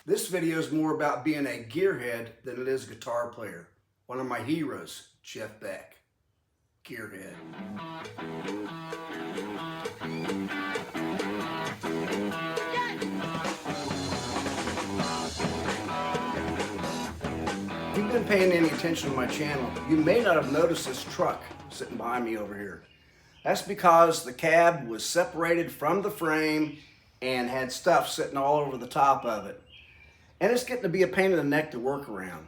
This video is more about being a gearhead than it is a guitar player. One of my heroes, Jeff Beck. Gearhead. If you've been paying any attention to my channel, you may not have noticed this truck sitting behind me over here. That's because the cab was separated from the frame and had stuff sitting all over the top of it. And it's getting to be a pain in the neck to work around.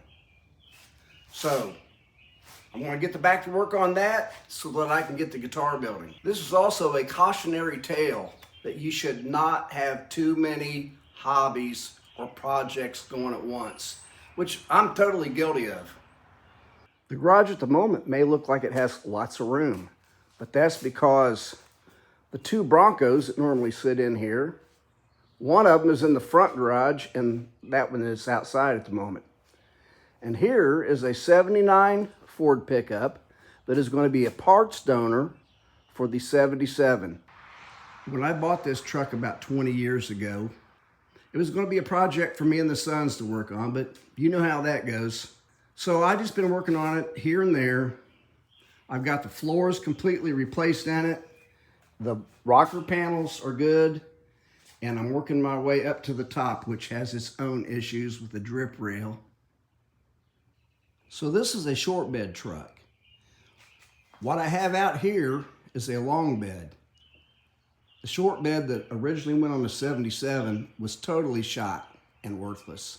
So, I'm going to get back to work on that so that I can get the guitar building. This is also a cautionary tale that you should not have too many hobbies or projects going at once, which I'm totally guilty of. The garage at the moment may look like it has lots of room, but that's because the two Broncos that normally sit in here, one of them is in the front garage and that one is outside at the moment. And here is a 79 Ford pickup that is going to be a parts donor for the 77. When I bought this truck about 20 years ago, it was going to be a project for me and the sons to work on, but you know how that goes. So I just been working on it here and there. I've got the floors completely replaced in it. The rocker panels are good. And I'm working my way up to the top, which has its own issues with the drip rail. So this is a short bed truck. What I have out here is a long bed. The short bed that originally went on the 77 was totally shot and worthless.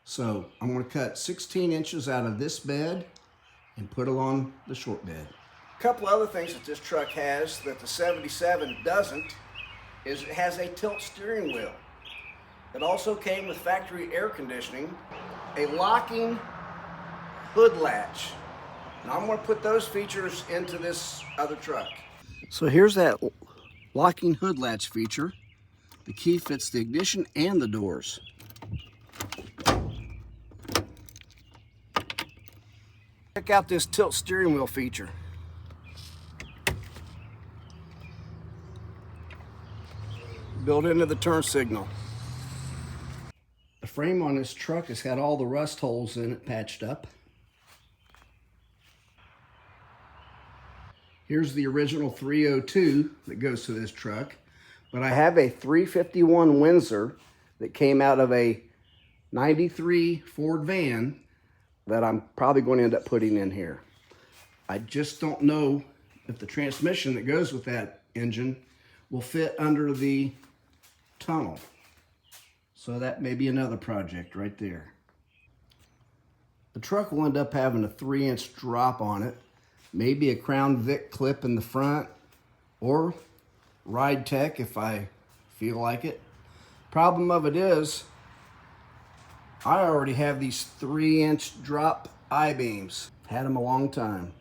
So I'm going to cut 16 inches out of this bed and put it on the short bed. A couple other things that this truck has that the 77 doesn't is it has a tilt steering wheel. It also came with factory air conditioning, a locking hood latch. And I'm going to put those features into this other truck. So here's that locking hood latch feature. The key fits the ignition and the doors. Check out this tilt steering wheel feature. Built into the turn signal. The frame on this truck has had all the rust holes in it patched up. Here's the original 302 that goes to this truck, but I have a 351 Windsor that came out of a 93 Ford van that I'm probably going to end up putting in here. I just don't know if the transmission that goes with that engine will fit under the tunnel. So that may be another project right there. The truck will end up having a 3-inch drop on it, maybe a Crown Vic clip in the front, or Ride Tech if I feel like it. Problem of it is, I already have these 3-inch drop I-beams. Had them a long time.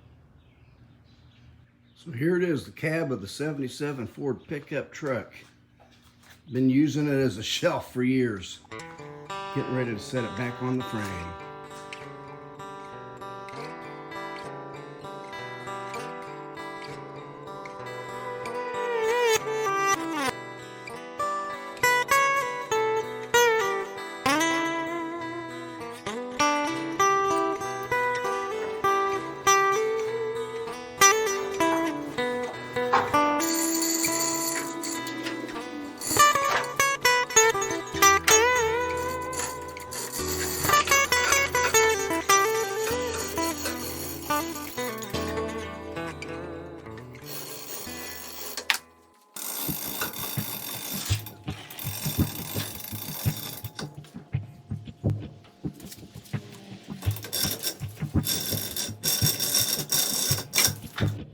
So here it is, the cab of the 77 Ford pickup truck. Been using it as a shelf for years. Getting ready to set it back on the frame.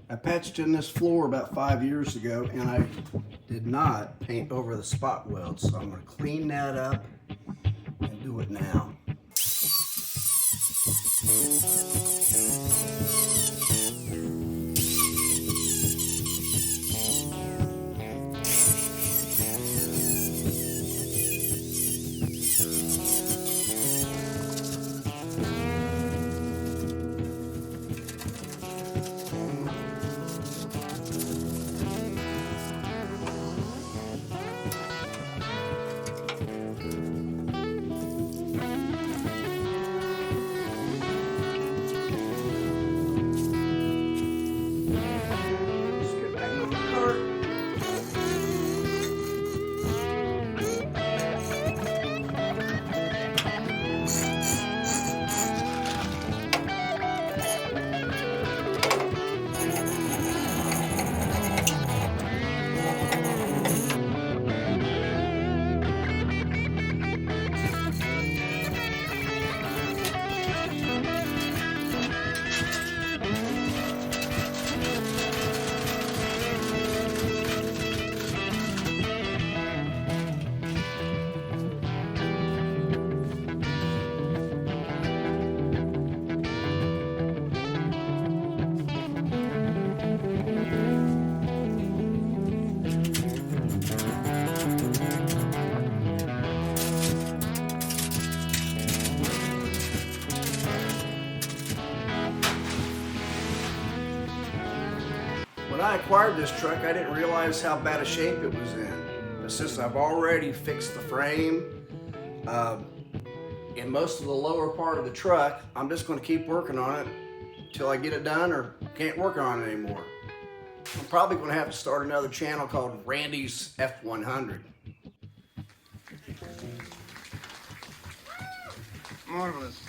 I patched in this floor about 5 years ago and I did not paint over the spot welds, so I'm going to clean that up and do it now. I acquired this truck, I didn't realize how bad a shape it was in. But since I've already fixed the frame, in most of the lower part of the truck, I'm just going to keep working on it until I get it done or can't work on it anymore. I'm probably going to have to start another channel called Randy's F-100. Marvelous.